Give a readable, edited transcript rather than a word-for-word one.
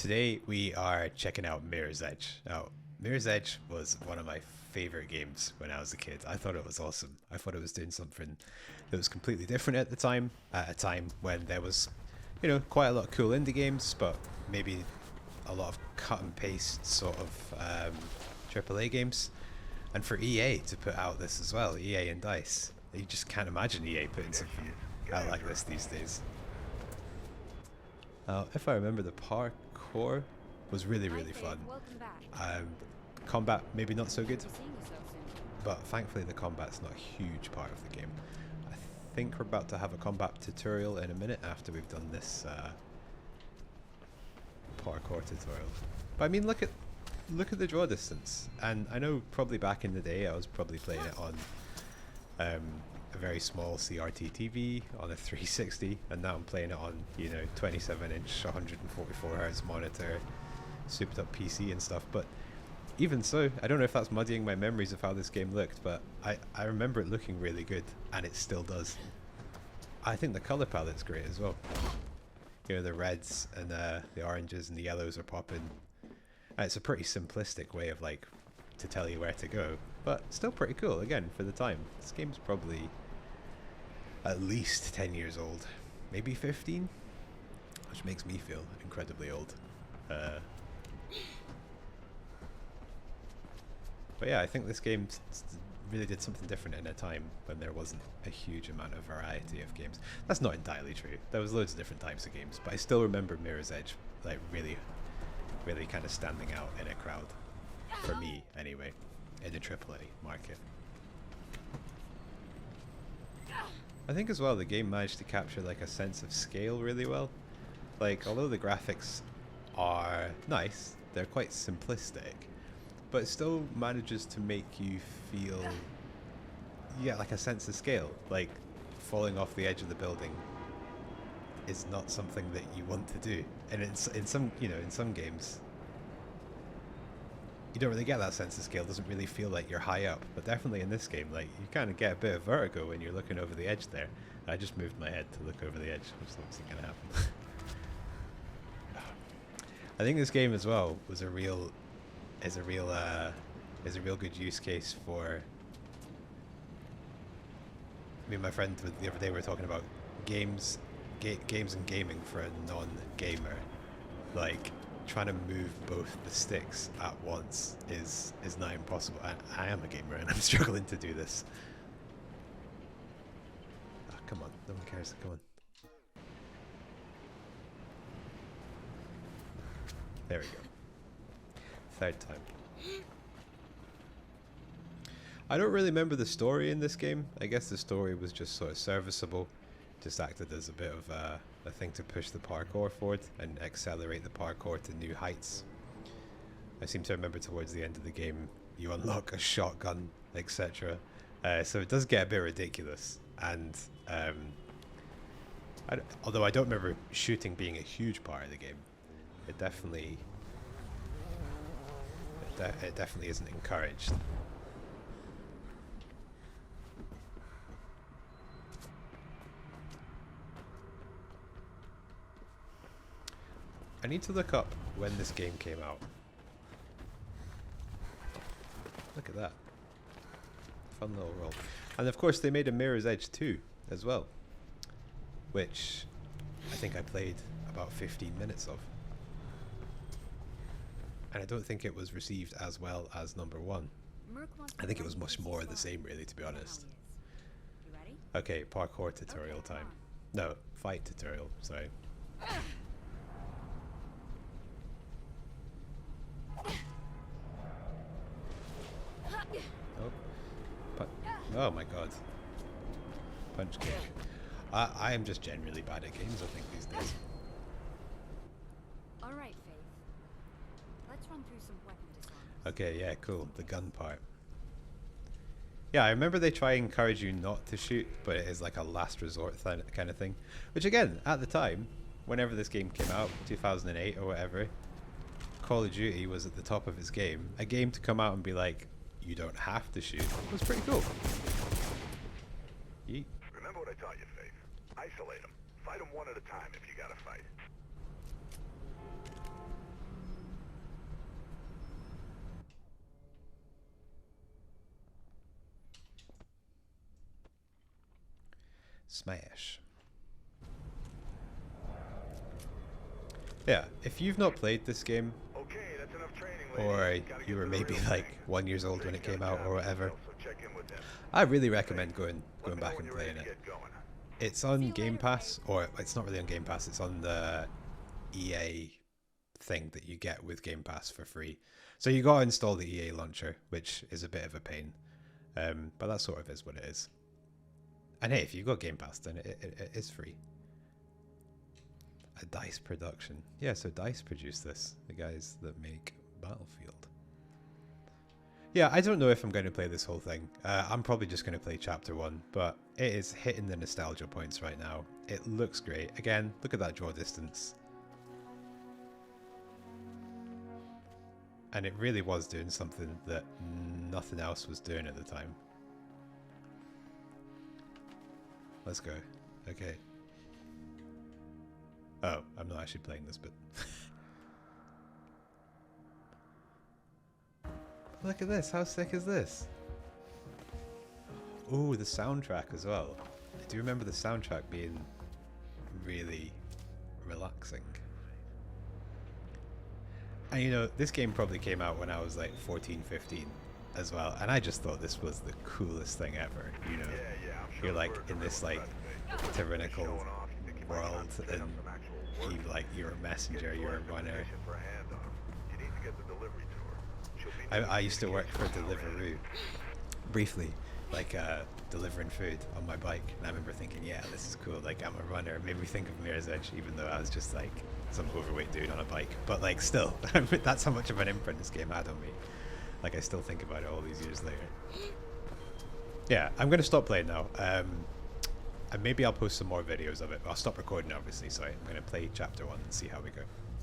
Today we are checking out Mirror's Edge. Now, Mirror's Edge was one of my favorite games when I was a kid. I thought it was awesome. I thought it was doing something that was completely different at the time, at a time when there was, quite a lot of cool indie games, but maybe a lot of cut and paste sort of AAA games. And for EA to put out this as well, EA and DICE, you just can't imagine EA putting something out like this these days. Now, if I remember, the parkour was really fun. Combat maybe not so good, but thankfully the combat's not a huge part of the game. I think we're about to have a combat tutorial in a minute after we've done this parkour tutorial. But I mean, look at the draw distance, and I know probably back in the day I was probably playing it on a very small CRT TV on a 360, and now I'm playing it on 27-inch 144Hz monitor, souped up PC and stuff. But even so, I don't know if that's muddying my memories of how this game looked, but I remember it looking really good, and it still does. I think the color palette's great as well. The reds and the oranges and the yellows are popping. And it's a pretty simplistic way of to tell you where to go, but still pretty cool again for the time. This game's probably at least 10 years old, maybe 15, which makes me feel incredibly old. But yeah, I think this game really did something different in a time when there wasn't a huge amount of variety of games. That's not entirely true. There was loads of different types of games, but I still remember Mirror's Edge really kind of standing out in a crowd, for me anyway, in the AAA market. I think as well the game managed to capture a sense of scale really well. Although the graphics are nice, they're quite simplistic, but it still manages to make you feel a sense of scale. Falling off the edge of the building is not something that you want to do, and in some games you don't really get that sense of scale. It doesn't really feel like you're high up, but definitely in this game, you kind of get a bit of vertigo when you're looking over the edge there. I just moved my head to look over the edge, which is obviously going to happen. I think this game as well was a real good use case for. Me and my friend the other day we were talking about games and gaming for a non-gamer. Trying to move both the sticks at once is not impossible. I am a gamer and I'm struggling to do this. Oh, come on, no one cares. Come on. There we go. Third time. I don't really remember the story in this game. I guess the story was just sort of serviceable. Just acted as a bit of a thing to push the parkour forward and accelerate the parkour to new heights. I seem to remember towards the end of the game you unlock a shotgun, etc. So it does get a bit ridiculous, and although I don't remember shooting being a huge part of the game, it definitely isn't encouraged. I need to look up when this game came out. Look at that. Fun little roll. And of course they made a Mirror's Edge 2 as well, which I think I played about 15 minutes of. And I don't think it was received as well as number 1. I think it was much more of the same, really, to be honest. Okay, parkour tutorial time. No, fight tutorial, sorry. Oh my god. Punch kick. I am just generally bad at games, I think, these days. Alright, Faith. Let's run through some weapon disarms. Okay, yeah, cool. The gun part. Yeah, I remember they try and encourage you not to shoot, but it is like a last resort kind of thing. Which again, at the time, whenever this game came out, 2008 or whatever, Call of Duty was at the top of its game. A game to come out and be like, you don't have to shoot, was pretty cool. Yeet. Remember what I taught you, Faith. Isolate them. Fight them one at a time if you gotta fight. Smash. Yeah, if you've not played this game, Okay, that's enough training, or lady. Gotta you get were to the maybe real like thing. 1 years old when it came out or whatever, So check in with them. I really recommend going Let me know back when and you're ready playing to it. get going. It's See on you Game later, Pass, or it's not really on Game Pass, it's on the EA thing that you get with Game Pass for free. So you gotta install the EA launcher, which is a bit of a pain. But that sort of is what it is. And hey, if you've got Game Pass, then it is free. A DICE production. Yeah, so DICE produced this. The guys that make Battlefield. Yeah, I don't know if I'm going to play this whole thing. I'm probably just going to play Chapter 1, but it is hitting the nostalgia points right now. It looks great. Again, look at that draw distance. And it really was doing something that nothing else was doing at the time. Let's go. Okay. Oh, I'm not actually playing this bit. Look at this. How sick is this? Ooh, the soundtrack as well. I do remember the soundtrack being really relaxing. And you know, this game probably came out when I was like 14, 15 as well. And I just thought this was the coolest thing ever, you know. I'm sure You're like birds in are this really like fascinated. tyrannical Showing off, you think you might world, have to pick up and some actual you work. like you're a messenger, Get you're a some runner. information for a handoff. You need to get the delivery to her. She'll be I used to work for communication Deliveroo briefly, like delivering food on my bike, and I remember thinking, yeah, this is cool. Like I'm a runner. It made me think of Mirror's Edge, even though I was just like some overweight dude on a bike. But like still, that's how much of an imprint this game had on me. Like I still think about it all these years later. Yeah, I'm gonna stop playing now. And maybe I'll post some more videos of it. I'll stop recording obviously, so I'm gonna play chapter 1 and see how we go.